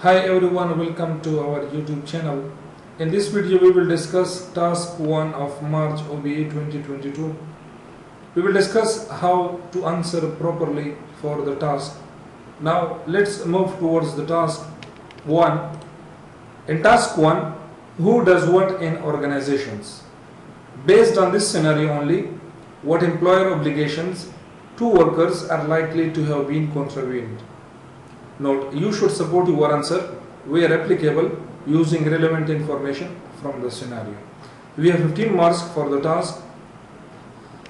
Hi everyone, welcome to our YouTube channel. In this video we will discuss task 1 of March OBE 2022. We will discuss how to answer properly for the task. Now let's move towards the task 1. In task 1, who does what in organizations? Based on this scenario only, what employer obligations two workers are likely to have been contravened? Note, you should support your answer where applicable using relevant information from the scenario. We have 15 marks for the task.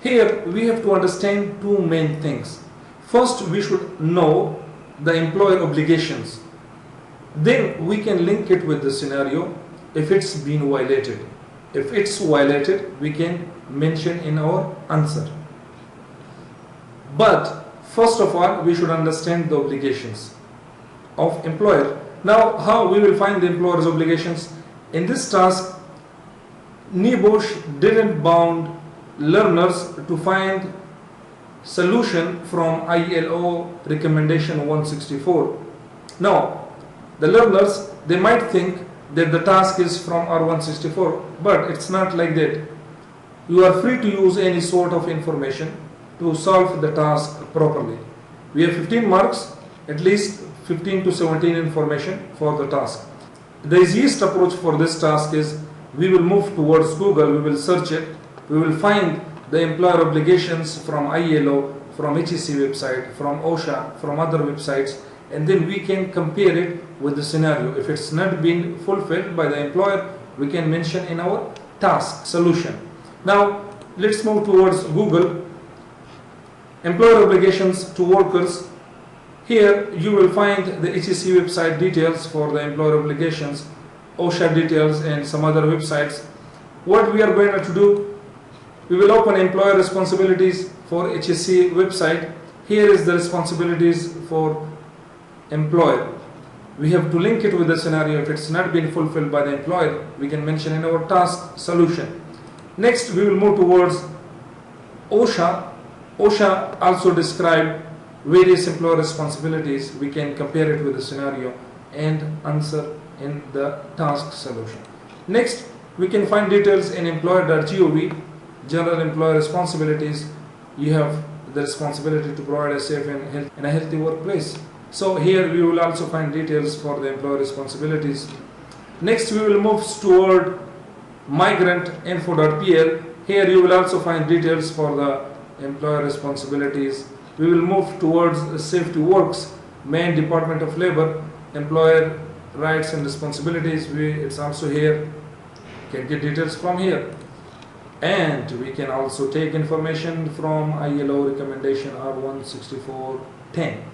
Here we have to understand two main things. First, we should know the employer obligations. Then we can link it with the scenario if it's been violated. If it's violated, we can mention in our answer. But first of all, we should understand the obligations of employer. Now, how we will find the employer's obligations? In this task, Nebosh didn't bound learners to find solution from ILO recommendation 164. Now, the learners, they might think that the task is from R164, but it's not like that. You are free to use any sort of information to solve the task properly. We have 15 marks, at least 15 to 17 information for the task. The easiest approach for this task is we will move towards Google, we will search it, we will find the employer obligations from ILO, from HEC website, from OSHA, from other websites, and then we can compare it with the scenario. If it's not been fulfilled by the employer, we can mention in our task solution. Now let's move towards Google. Employer obligations to workers. Here you will find the HEC website details for the employer obligations, OSHA details, and some other websites. What we are going to do, we will open employer responsibilities for HEC website. Here is the responsibilities for employer. We have to link it with the scenario. If it's not been fulfilled by the employer, we can mention in our task solution. Next, we will move towards OSHA. OSHA also described various employer responsibilities. We can compare it with the scenario and answer in the task solution. Next, we can find details in employer.gov, general employer responsibilities. You have the responsibility to provide a safe and a healthy workplace. So here we will also find details for the employer responsibilities. Next, we will move toward migrant.info.pl. Here you will also find details for the employer responsibilities. We will move towards Safety Works, main Department of Labor, employer rights and responsibilities. It's also here. You can get details from here. And we can also take information from ILO recommendation R16410.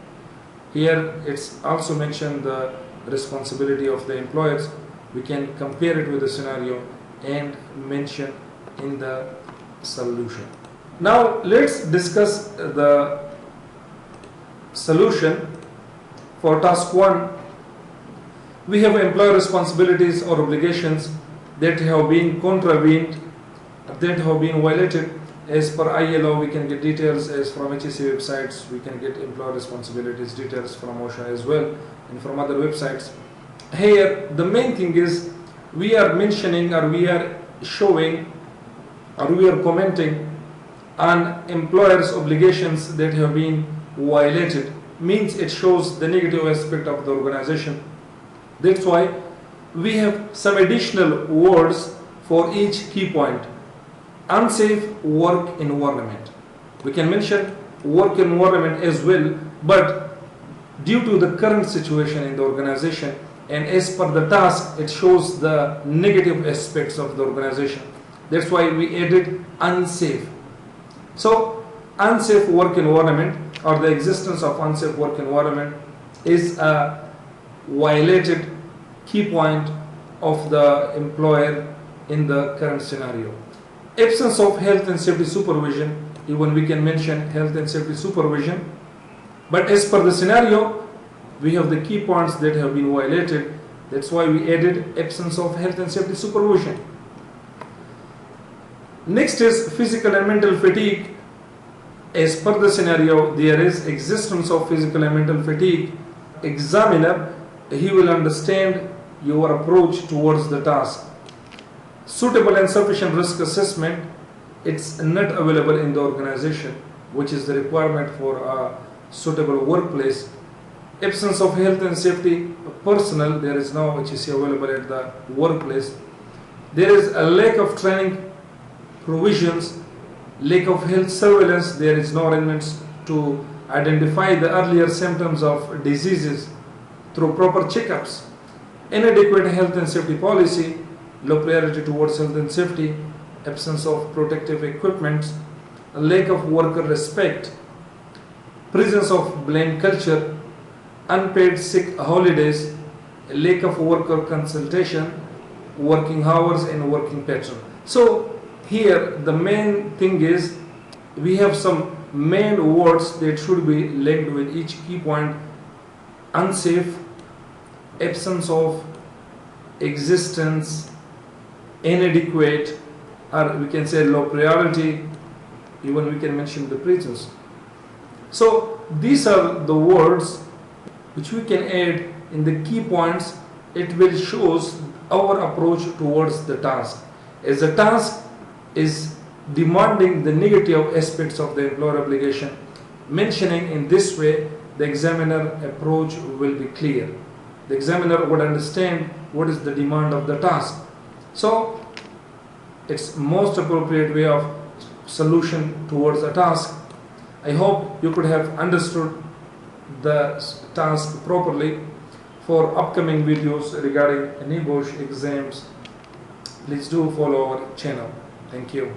Here it's also mentioned the responsibility of the employers. We can compare it with the scenario and mention in the solution. Now let's discuss the solution for task 1. We have employer responsibilities or obligations that have been contravened, that have been violated. As per ILO, we can get details as from HEC websites. We can get employer responsibilities details from OSHA as well and from other websites. Here the main thing is we are mentioning, or we are showing, or we are commenting on employers' obligations that have been violated. Means it shows the negative aspect of the organization. That's why we have some additional words for each key point. Unsafe work environment. We can mention work environment as well, but due to the current situation in the organization and as per the task, it shows the negative aspects of the organization. That's why we added unsafe. So unsafe work environment, or the existence of unsafe work environment, is a violated key point of the employer in the current scenario. Absence of health and safety supervision, even we can mention health and safety supervision, but as per the scenario we have the key points that have been violated. That's why we added absence of health and safety supervision. Next is physical and mental fatigue. As per the scenario, there is existence of physical and mental fatigue. Examiner he will understand your approach towards the task. Suitable and sufficient risk assessment, it's not available in the organization, which is the requirement for a suitable workplace. Absence of health and safety personnel, there is no HSE available at the workplace. There is a lack of training provisions, lack of health surveillance, there is no arrangements to identify the earlier symptoms of diseases through proper checkups. Inadequate health and safety policy, low priority towards health and safety, absence of protective equipment, a lack of worker respect, presence of blame culture, unpaid sick holidays, a lack of worker consultation, working hours and working pattern. So here the main thing is we have some main words that should be linked with each key point: unsafe, absence of, existence, inadequate, or we can say low priority, even we can mention the presence. So these are the words which we can add in the key points. It will shows our approach towards the task. As a task is demanding the negative aspects of the employer obligation, mentioning in this way, the examiner approach will be clear. The examiner would understand what is the demand of the task. So it's most appropriate way of solution towards a task. I hope you could have understood the task properly. For upcoming videos regarding Nebosh exams, please do follow our channel. Thank you.